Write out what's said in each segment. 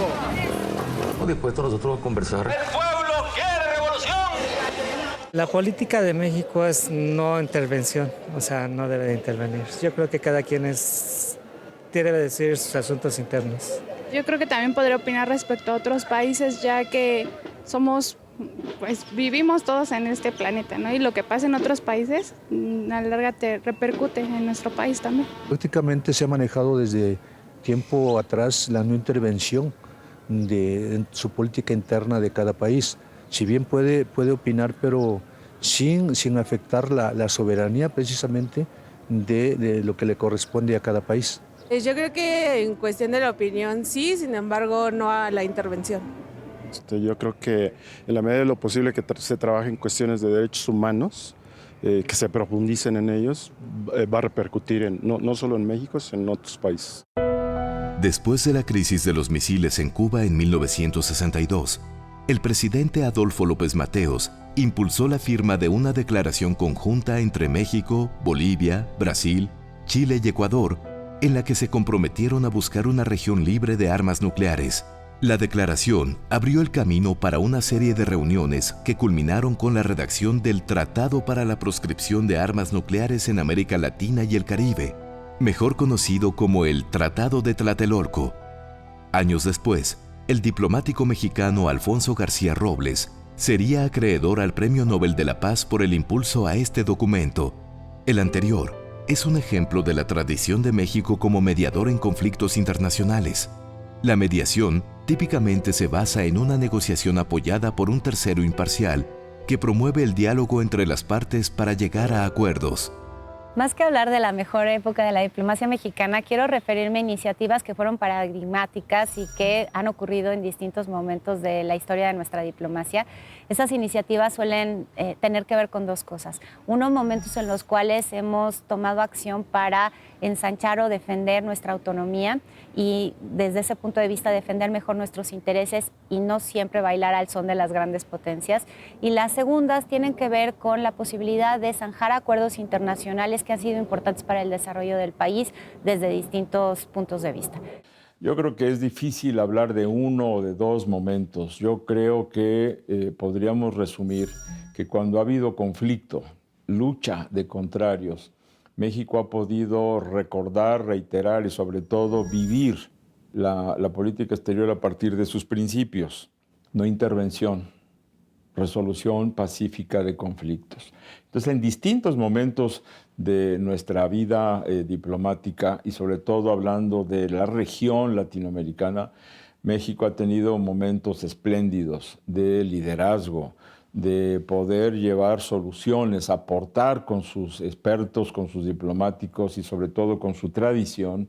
México. Estamos dispuestos nosotros a conversar. ¡El pueblo quiere revolución! La política de México es no intervención, o sea, no debe de intervenir. Yo creo que cada quien debe decidir sus asuntos internos. Yo creo que también podría opinar respecto a otros países, ya que vivimos todos en este planeta, ¿no? Y lo que pasa en otros países, a la larga te repercute en nuestro país también. Prácticamente se ha manejado desde tiempo atrás la no intervención de su política interna de cada país. Si bien puede opinar, pero sin afectar la soberanía precisamente de lo que le corresponde a cada país. Yo creo que en cuestión de la opinión sí, sin embargo no a la intervención. Yo creo que en la medida de lo posible que se trabaje en cuestiones de derechos humanos, que se profundicen en ellos, va a repercutir no solo en México, sino en otros países. Después de la crisis de los misiles en Cuba en 1962, el presidente Adolfo López Mateos impulsó la firma de una declaración conjunta entre México, Bolivia, Brasil, Chile y Ecuador, en la que se comprometieron a buscar una región libre de armas nucleares. La declaración abrió el camino para una serie de reuniones que culminaron con la redacción del Tratado para la Proscripción de Armas Nucleares en América Latina y el Caribe, mejor conocido como el Tratado de Tlatelolco. Años después, el diplomático mexicano Alfonso García Robles sería acreedor al Premio Nobel de la Paz por el impulso a este documento. El anterior es un ejemplo de la tradición de México como mediador en conflictos internacionales. La mediación típicamente se basa en una negociación apoyada por un tercero imparcial que promueve el diálogo entre las partes para llegar a acuerdos. Más que hablar de la mejor época de la diplomacia mexicana, quiero referirme a iniciativas que fueron paradigmáticas y que han ocurrido en distintos momentos de la historia de nuestra diplomacia. Esas iniciativas suelen tener que ver con dos cosas. Uno, momentos en los cuales hemos tomado acción para ensanchar o defender nuestra autonomía y desde ese punto de vista defender mejor nuestros intereses y no siempre bailar al son de las grandes potencias. Y las segundas tienen que ver con la posibilidad de zanjar acuerdos internacionales que han sido importantes para el desarrollo del país desde distintos puntos de vista. Yo creo que es difícil hablar de uno o de dos momentos. Yo creo que podríamos resumir que cuando ha habido conflicto, lucha de contrarios, México ha podido recordar, reiterar y sobre todo vivir la política exterior a partir de sus principios, no intervención, resolución pacífica de conflictos. Entonces, en distintos momentos de nuestra vida diplomática y sobre todo hablando de la región latinoamericana, México ha tenido momentos espléndidos de liderazgo, de poder llevar soluciones, aportar con sus expertos, con sus diplomáticos y sobre todo con su tradición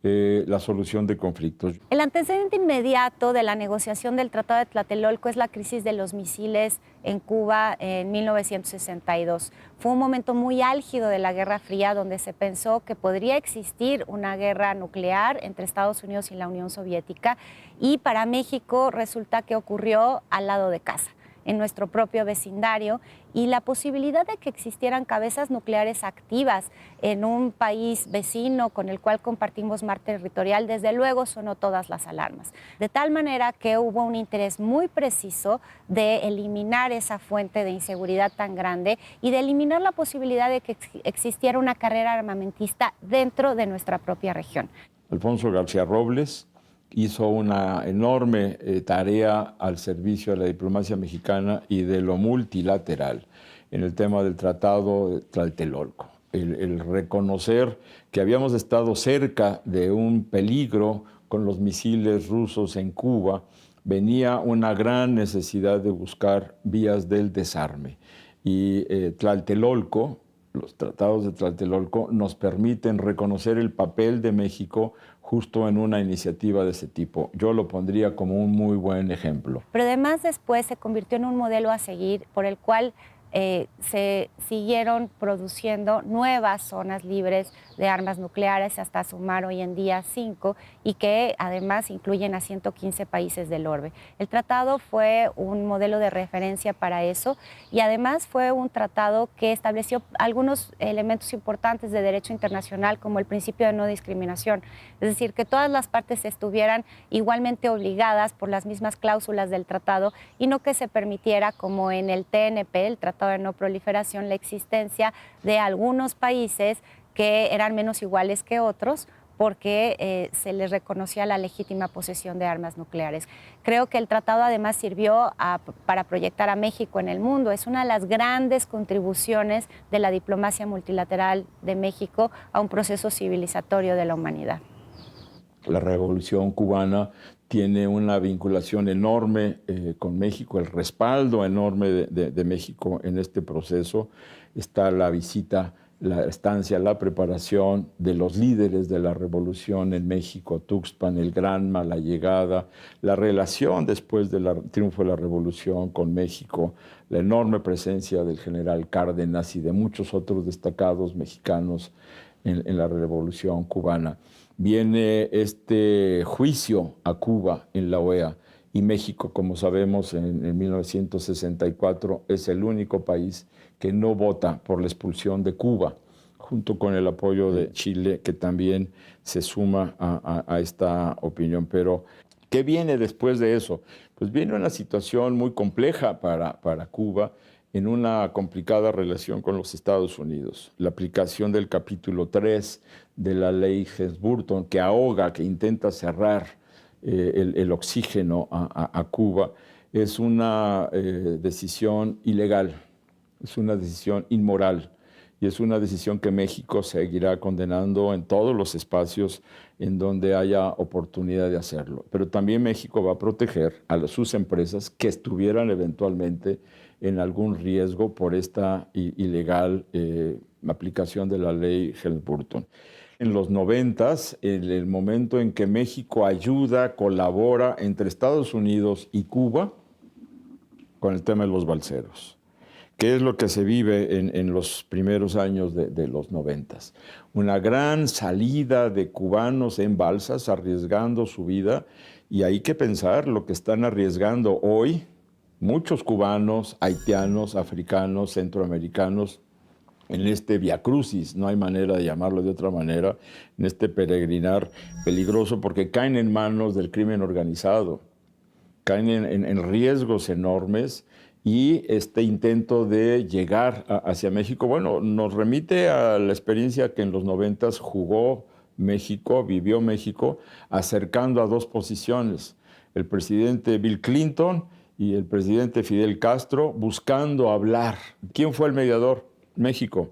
la solución de conflictos. El antecedente inmediato de la negociación del Tratado de Tlatelolco es la crisis de los misiles en Cuba en 1962. Fue un momento muy álgido de la Guerra Fría donde se pensó que podría existir una guerra nuclear entre Estados Unidos y la Unión Soviética y para México resulta que ocurrió al lado de casa, en nuestro propio vecindario, y la posibilidad de que existieran cabezas nucleares activas en un país vecino con el cual compartimos mar territorial, desde luego sonó todas las alarmas. De tal manera que hubo un interés muy preciso de eliminar esa fuente de inseguridad tan grande y de eliminar la posibilidad de que existiera una carrera armamentista dentro de nuestra propia región. Alfonso García Robles hizo una enorme tarea al servicio de la diplomacia mexicana y de lo multilateral en el tema del Tratado de Tlatelolco. El reconocer que habíamos estado cerca de un peligro con los misiles rusos en Cuba, venía una gran necesidad de buscar vías del desarme. Y Tlatelolco, los tratados de Tlatelolco, nos permiten reconocer el papel de México justo en una iniciativa de ese tipo. Yo lo pondría como un muy buen ejemplo. Pero además después se convirtió en un modelo a seguir por el cual se siguieron produciendo nuevas zonas libres de armas nucleares hasta sumar hoy en día 5 y que además incluyen a 115 países del orbe. El tratado fue un modelo de referencia para eso y además fue un tratado que estableció algunos elementos importantes de derecho internacional como el principio de no discriminación, es decir, que todas las partes estuvieran igualmente obligadas por las mismas cláusulas del tratado y no que se permitiera, como en el TNP, el Tratado de No Proliferación, la existencia de algunos países que eran menos iguales que otros porque se les reconocía la legítima posesión de armas nucleares. Creo que el tratado además sirvió para proyectar a México en el mundo. Es una de las grandes contribuciones de la diplomacia multilateral de México a un proceso civilizatorio de la humanidad. La Revolución Cubana tiene una vinculación enorme con México, el respaldo enorme de México en este proceso. Está la visita, la estancia, la preparación de los líderes de la revolución en México, Tuxpan, el Granma, la llegada, la relación después del triunfo de la revolución con México, la enorme presencia del general Cárdenas y de muchos otros destacados mexicanos en la revolución cubana. Viene este juicio a Cuba en la OEA y México, como sabemos, en 1964 es el único país que no vota por la expulsión de Cuba, junto con el apoyo de Chile, que también se suma a esta opinión. Pero, ¿qué viene después de eso? Pues viene una situación muy compleja para Cuba, en una complicada relación con los Estados Unidos. La aplicación del capítulo 3 de la ley Helms-Burton, que ahoga, que intenta cerrar el oxígeno a Cuba, es una decisión ilegal, es una decisión inmoral y es una decisión que México seguirá condenando en todos los espacios en donde haya oportunidad de hacerlo. Pero también México va a proteger a sus empresas que estuvieran eventualmente en algún riesgo por esta ilegal aplicación de la ley Helms-Burton. En los 90s, en el momento en que México ayuda, colabora entre Estados Unidos y Cuba con el tema de los balseros. ¿Qué es lo que se vive en los primeros años de los 90s? Una gran salida de cubanos en balsas arriesgando su vida, y hay que pensar lo que están arriesgando hoy muchos cubanos, haitianos, africanos, centroamericanos, en este viacrucis, no hay manera de llamarlo de otra manera, en este peregrinar peligroso, porque caen en manos del crimen organizado, caen en riesgos enormes, y este intento de llegar hacia México, bueno, nos remite a la experiencia que en los 90s jugó México, vivió México, acercando a dos posiciones, el presidente Bill Clinton y el presidente Fidel Castro, buscando hablar. ¿Quién fue el mediador? México,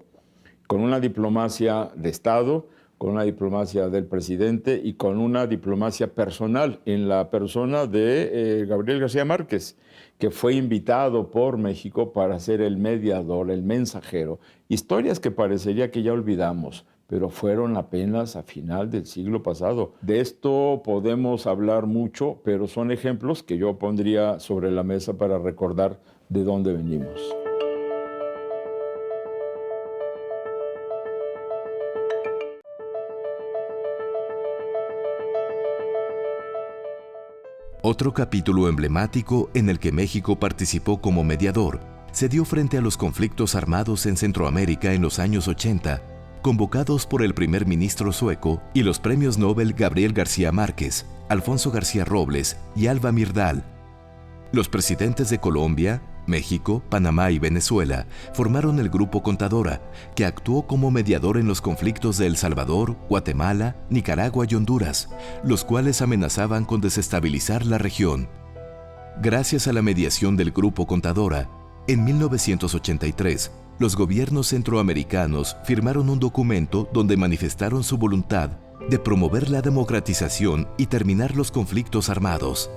con una diplomacia de Estado, con una diplomacia del presidente y con una diplomacia personal en la persona de Gabriel García Márquez, que fue invitado por México para ser el mediador, el mensajero. Historias que parecería que ya olvidamos, pero fueron apenas a final del siglo pasado. De esto podemos hablar mucho, pero son ejemplos que yo pondría sobre la mesa para recordar de dónde venimos. Otro capítulo emblemático en el que México participó como mediador se dio frente a los conflictos armados en Centroamérica en los años 80, convocados por el primer ministro sueco y los premios Nobel Gabriel García Márquez, Alfonso García Robles y Alva Myrdal. Los presidentes de Colombia, México, Panamá y Venezuela formaron el Grupo Contadora, que actuó como mediador en los conflictos de El Salvador, Guatemala, Nicaragua y Honduras, los cuales amenazaban con desestabilizar la región. Gracias a la mediación del Grupo Contadora, en 1983, los gobiernos centroamericanos firmaron un documento donde manifestaron su voluntad de promover la democratización y terminar los conflictos armados.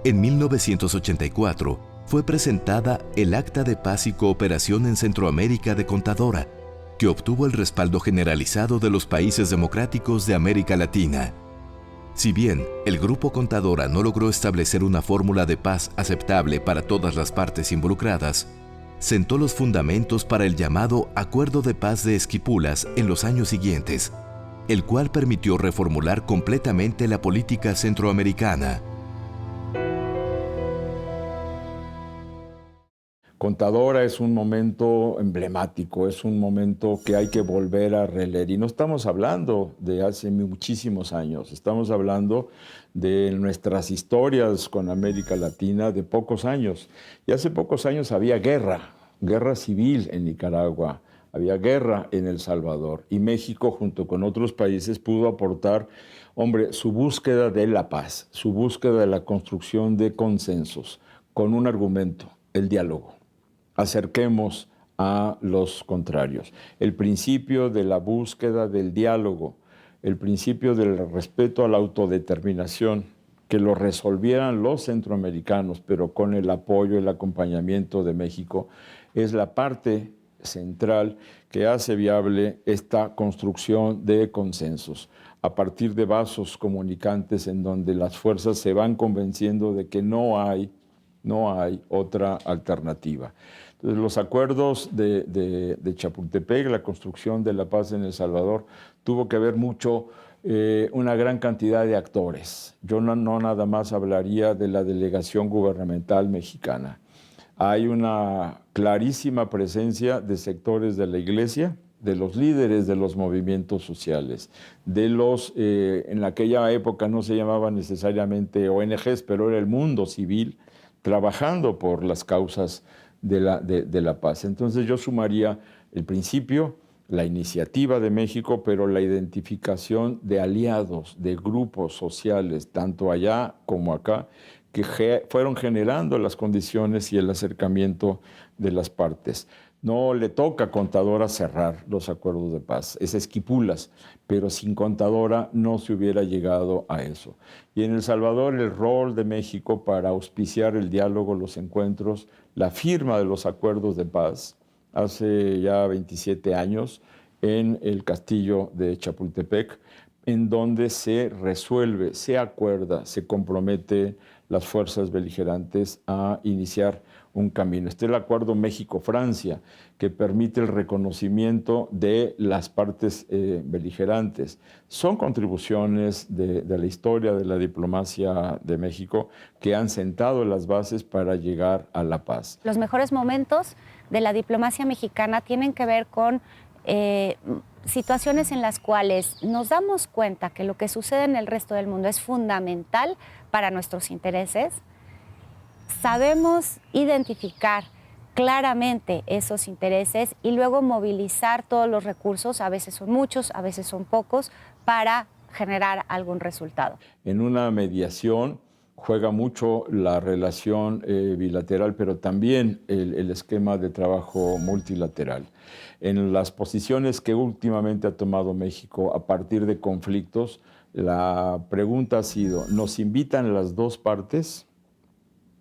En 1984, fue presentada el Acta de Paz y Cooperación en Centroamérica de Contadora, que obtuvo el respaldo generalizado de los países democráticos de América Latina. Si bien el Grupo Contadora no logró establecer una fórmula de paz aceptable para todas las partes involucradas, sentó los fundamentos para el llamado Acuerdo de Paz de Esquipulas en los años siguientes, el cual permitió reformular completamente la política centroamericana. Contadora es un momento emblemático, es un momento que hay que volver a releer. Y no estamos hablando de hace muchísimos años, estamos hablando de nuestras historias con América Latina de pocos años. Y hace pocos años había guerra civil en Nicaragua, había guerra en El Salvador. Y México, junto con otros países, pudo aportar, su búsqueda de la paz, su búsqueda de la construcción de consensos, con un argumento, el diálogo. Acerquemos a los contrarios. El principio de la búsqueda del diálogo, el principio del respeto a la autodeterminación, que lo resolvieran los centroamericanos, pero con el apoyo y el acompañamiento de México, es la parte central que hace viable esta construcción de consensos, a partir de vasos comunicantes en donde las fuerzas se van convenciendo de que no hay otra alternativa. Entonces, los acuerdos de Chapultepec, la construcción de la paz en El Salvador, tuvo que ver mucho una gran cantidad de actores. Yo no nada más hablaría de la delegación gubernamental mexicana. Hay una clarísima presencia de sectores de la Iglesia, de los líderes de los movimientos sociales, de los, en aquella época no se llamaban necesariamente ONGs, pero era el mundo civil, trabajando por las causas de la paz. Entonces yo sumaría el principio, la iniciativa de México, pero la identificación de aliados, de grupos sociales, tanto allá como acá, que fueron generando las condiciones y el acercamiento de las partes. No le toca a Contadora cerrar los acuerdos de paz, es Esquipulas, pero sin Contadora no se hubiera llegado a eso. Y en El Salvador el rol de México para auspiciar el diálogo, los encuentros, la firma de los acuerdos de paz, hace ya 27 años, en el castillo de Chapultepec, en donde se resuelve, se acuerda, se compromete las fuerzas beligerantes a iniciar un camino. Este es el acuerdo México-Francia, que permite el reconocimiento de las partes beligerantes. Son contribuciones de la historia de la diplomacia de México que han sentado las bases para llegar a la paz. Los mejores momentos de la diplomacia mexicana tienen que ver con situaciones en las cuales nos damos cuenta que lo que sucede en el resto del mundo es fundamental para nuestros intereses. Sabemos identificar claramente esos intereses y luego movilizar todos los recursos, a veces son muchos, a veces son pocos, para generar algún resultado. En una mediación juega mucho la relación bilateral, pero también el esquema de trabajo multilateral. En las posiciones que últimamente ha tomado México a partir de conflictos, la pregunta ha sido, ¿nos invitan las dos partes?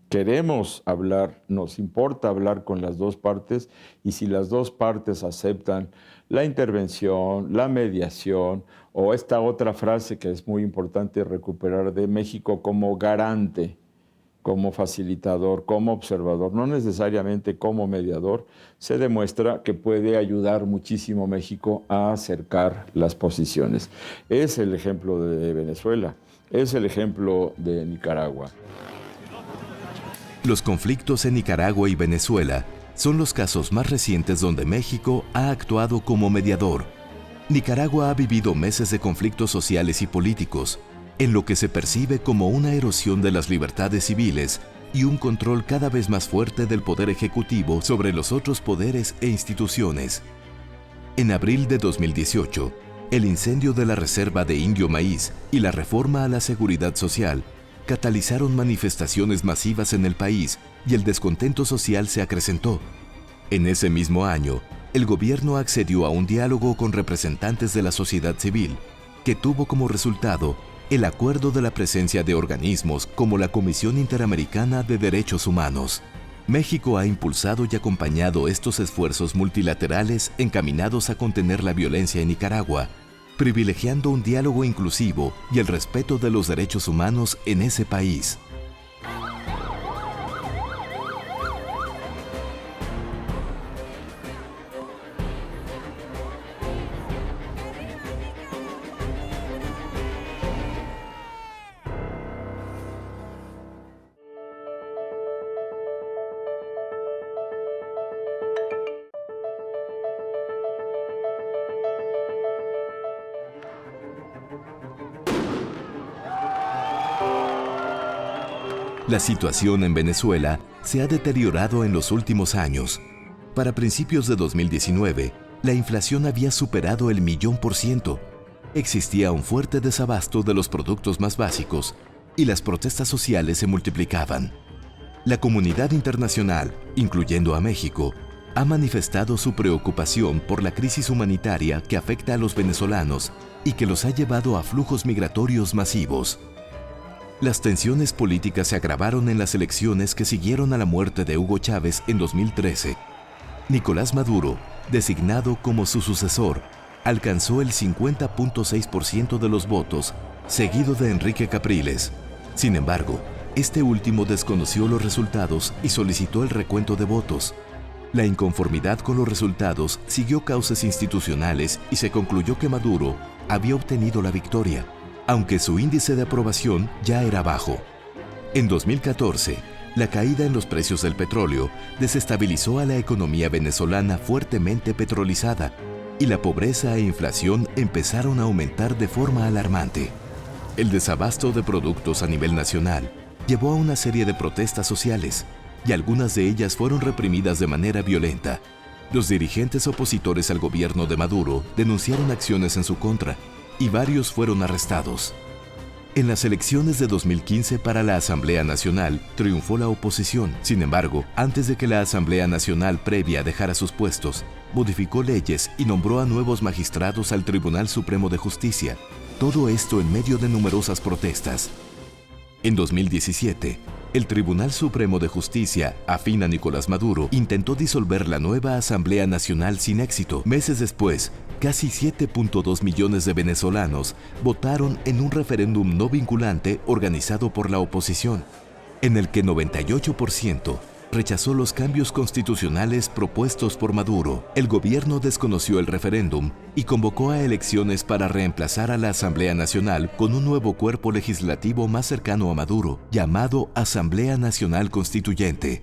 Queremos hablar, nos importa hablar con las dos partes, y si las dos partes aceptan la intervención, la mediación, o esta otra frase que es muy importante recuperar de México como garante, como facilitador, como observador, no necesariamente como mediador, se demuestra que puede ayudar muchísimo México a acercar las posiciones. Es el ejemplo de Venezuela, es el ejemplo de Nicaragua. Los conflictos en Nicaragua y Venezuela son los casos más recientes donde México ha actuado como mediador. Nicaragua ha vivido meses de conflictos sociales y políticos, en lo que se percibe como una erosión de las libertades civiles y un control cada vez más fuerte del poder ejecutivo sobre los otros poderes e instituciones. En abril de 2018, el incendio de la reserva de Indio Maíz y la reforma a la seguridad social catalizaron manifestaciones masivas en el país y el descontento social se acrecentó. En ese mismo año, el gobierno accedió a un diálogo con representantes de la sociedad civil, que tuvo como resultado el acuerdo de la presencia de organismos como la Comisión Interamericana de Derechos Humanos. México ha impulsado y acompañado estos esfuerzos multilaterales encaminados a contener la violencia en Nicaragua, privilegiando un diálogo inclusivo y el respeto de los derechos humanos en ese país. La situación en Venezuela se ha deteriorado en los últimos años. Para principios de 2019, la inflación había superado el 1.000.000%. Existía un fuerte desabasto de los productos más básicos y las protestas sociales se multiplicaban. La comunidad internacional, incluyendo a México, ha manifestado su preocupación por la crisis humanitaria que afecta a los venezolanos y que los ha llevado a flujos migratorios masivos. Las tensiones políticas se agravaron en las elecciones que siguieron a la muerte de Hugo Chávez en 2013. Nicolás Maduro, designado como su sucesor, alcanzó el 50.6% de los votos, seguido de Enrique Capriles. Sin embargo, este último desconoció los resultados y solicitó el recuento de votos. La inconformidad con los resultados siguió cauces institucionales y se concluyó que Maduro había obtenido la victoria, aunque su índice de aprobación ya era bajo. En 2014, la caída en los precios del petróleo desestabilizó a la economía venezolana fuertemente petrolizada y la pobreza e inflación empezaron a aumentar de forma alarmante. El desabasto de productos a nivel nacional llevó a una serie de protestas sociales y algunas de ellas fueron reprimidas de manera violenta. Los dirigentes opositores al gobierno de Maduro denunciaron acciones en su contra y varios fueron arrestados. En las elecciones de 2015 para la Asamblea Nacional triunfó la oposición. Sin embargo, antes de que la Asamblea Nacional previa dejara sus puestos, modificó leyes y nombró a nuevos magistrados al Tribunal Supremo de Justicia. Todo esto en medio de numerosas protestas. En 2017, el Tribunal Supremo de Justicia, afín a Nicolás Maduro, intentó disolver la nueva Asamblea Nacional sin éxito. Meses después, casi 7.2 millones de venezolanos votaron en un referéndum no vinculante organizado por la oposición, en el que 98% rechazó los cambios constitucionales propuestos por Maduro. El gobierno desconoció el referéndum y convocó a elecciones para reemplazar a la Asamblea Nacional con un nuevo cuerpo legislativo más cercano a Maduro, llamado Asamblea Nacional Constituyente.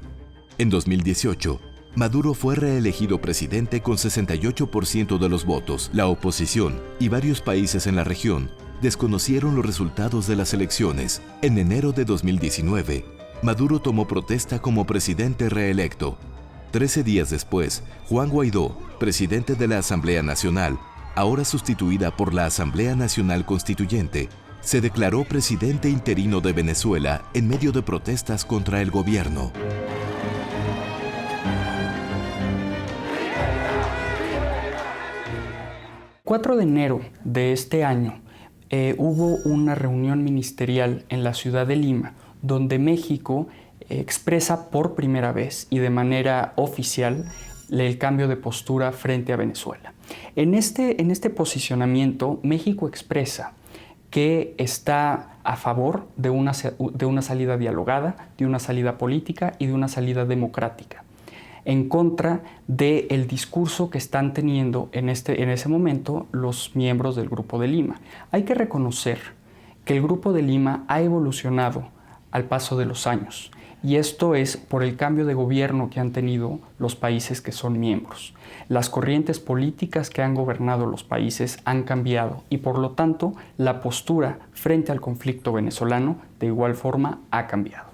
En 2018, Maduro fue reelegido presidente con 68% de los votos. La oposición y varios países en la región desconocieron los resultados de las elecciones. En enero de 2019, Maduro tomó protesta como presidente reelecto. 13 días después, Juan Guaidó, presidente de la Asamblea Nacional, ahora sustituida por la Asamblea Nacional Constituyente, se declaró presidente interino de Venezuela en medio de protestas contra el gobierno. El 4 de enero de este año hubo una reunión ministerial en la ciudad de Lima, donde México expresa por primera vez y de manera oficial el cambio de postura frente a Venezuela. En este posicionamiento, México expresa que está a favor de una salida dialogada, de una salida política y de una salida democrática, en contra del discurso que están teniendo en ese momento los miembros del Grupo de Lima. Hay que reconocer que el Grupo de Lima ha evolucionado al paso de los años, y esto es por el cambio de gobierno que han tenido los países que son miembros. Las corrientes políticas que han gobernado los países han cambiado y por lo tanto la postura frente al conflicto venezolano de igual forma ha cambiado.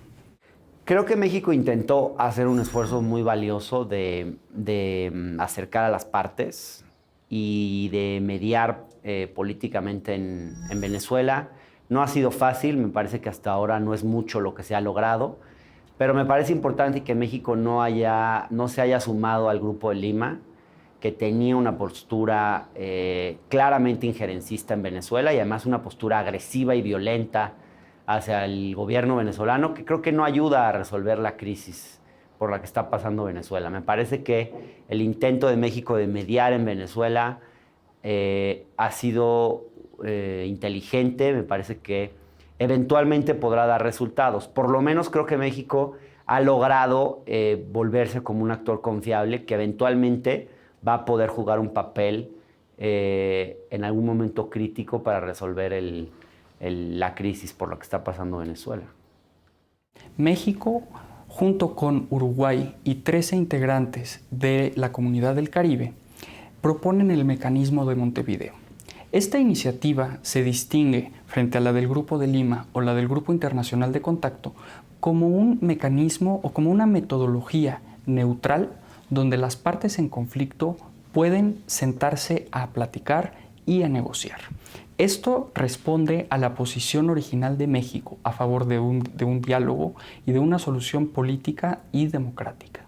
Creo que México intentó hacer un esfuerzo muy valioso de acercar a las partes y de mediar políticamente en Venezuela. No ha sido fácil, me parece que hasta ahora no es mucho lo que se ha logrado, pero me parece importante que México no se haya sumado al Grupo de Lima, que tenía una postura claramente injerencista en Venezuela y además una postura agresiva y violenta hacia el gobierno venezolano, que creo que no ayuda a resolver la crisis por la que está pasando Venezuela. Me parece que el intento de México de mediar en Venezuela ha sido inteligente, me parece que eventualmente podrá dar resultados. Por lo menos creo que México ha logrado volverse como un actor confiable que eventualmente va a poder jugar un papel en algún momento crítico para resolver la crisis por la que está pasando Venezuela. México, junto con Uruguay y 13 integrantes de la Comunidad del Caribe, proponen el mecanismo de Montevideo. Esta iniciativa se distingue frente a la del Grupo de Lima o la del Grupo Internacional de Contacto como un mecanismo o como una metodología neutral donde las partes en conflicto pueden sentarse a platicar y a negociar. Esto responde a la posición original de México a favor de un diálogo y de una solución política y democrática.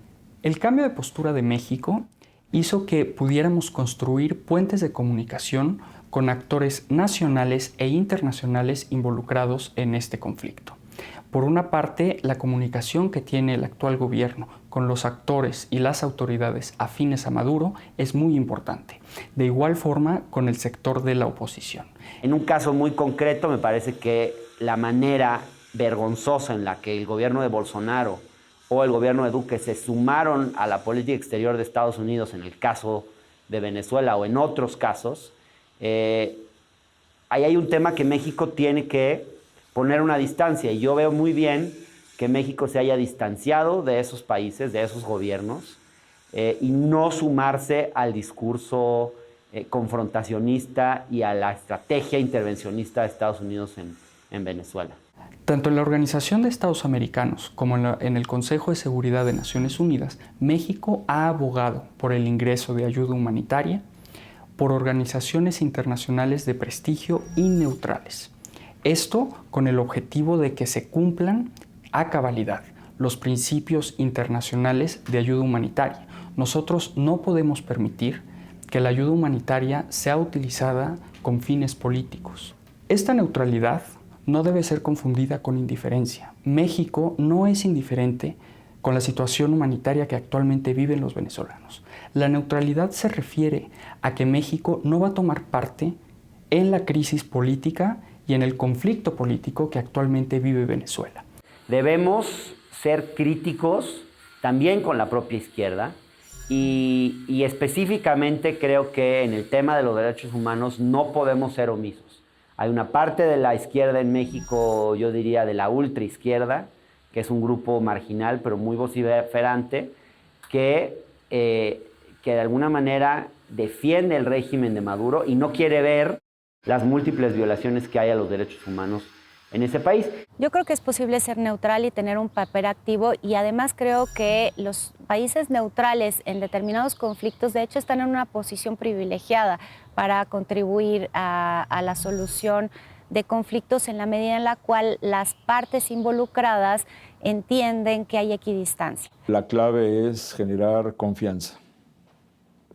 El cambio de postura de México hizo que pudiéramos construir puentes de comunicación con actores nacionales e internacionales involucrados en este conflicto. Por una parte, la comunicación que tiene el actual gobierno con los actores y las autoridades afines a Maduro es muy importante. De igual forma, con el sector de la oposición. En un caso muy concreto, me parece que la manera vergonzosa en la que el gobierno de Bolsonaro o el gobierno de Duque se sumaron a la política exterior de Estados Unidos en el caso de Venezuela o en otros casos, ahí hay un tema que México tiene que poner una distancia, y yo veo muy bien que México se haya distanciado de esos países, de esos gobiernos, y no sumarse al discurso confrontacionista y a la estrategia intervencionista de Estados Unidos en Venezuela. Tanto en la Organización de Estados Americanos como en el Consejo de Seguridad de Naciones Unidas, México ha abogado por el ingreso de ayuda humanitaria por organizaciones internacionales de prestigio y neutrales. Esto con el objetivo de que se cumplan a cabalidad los principios internacionales de ayuda humanitaria. Nosotros no podemos permitir que la ayuda humanitaria sea utilizada con fines políticos. Esta neutralidad no debe ser confundida con indiferencia. México no es indiferente con la situación humanitaria que actualmente viven los venezolanos. La neutralidad se refiere a que México no va a tomar parte en la crisis política y en el conflicto político que actualmente vive Venezuela. Debemos ser críticos también con la propia izquierda y específicamente creo que en el tema de los derechos humanos no podemos ser omisos. Hay una parte de la izquierda en México, yo diría de la ultraizquierda, que es un grupo marginal pero muy vociferante, que de alguna manera defiende el régimen de Maduro y no quiere ver las múltiples violaciones que hay a los derechos humanos en ese país. Yo creo que es posible ser neutral y tener un papel activo, y además creo que los países neutrales en determinados conflictos de hecho están en una posición privilegiada para contribuir a la solución de conflictos en la medida en la cual las partes involucradas entienden que hay equidistancia. La clave es generar confianza,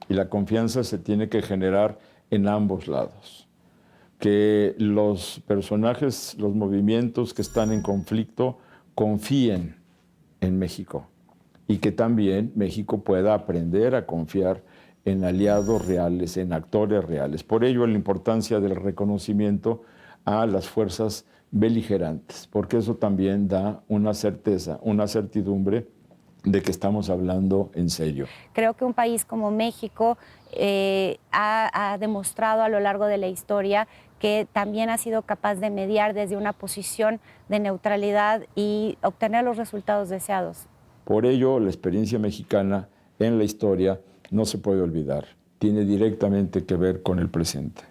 y la confianza se tiene que generar en ambos lados. Que los personajes, los movimientos que están en conflicto confíen en México, y que también México pueda aprender a confiar en aliados reales, en actores reales. Por ello, la importancia del reconocimiento a las fuerzas beligerantes, porque eso también da una certeza, una certidumbre de que estamos hablando en serio. Creo que un país como México ha demostrado a lo largo de la historia que también ha sido capaz de mediar desde una posición de neutralidad y obtener los resultados deseados. Por ello, la experiencia mexicana en la historia no se puede olvidar. Tiene directamente que ver con el presente.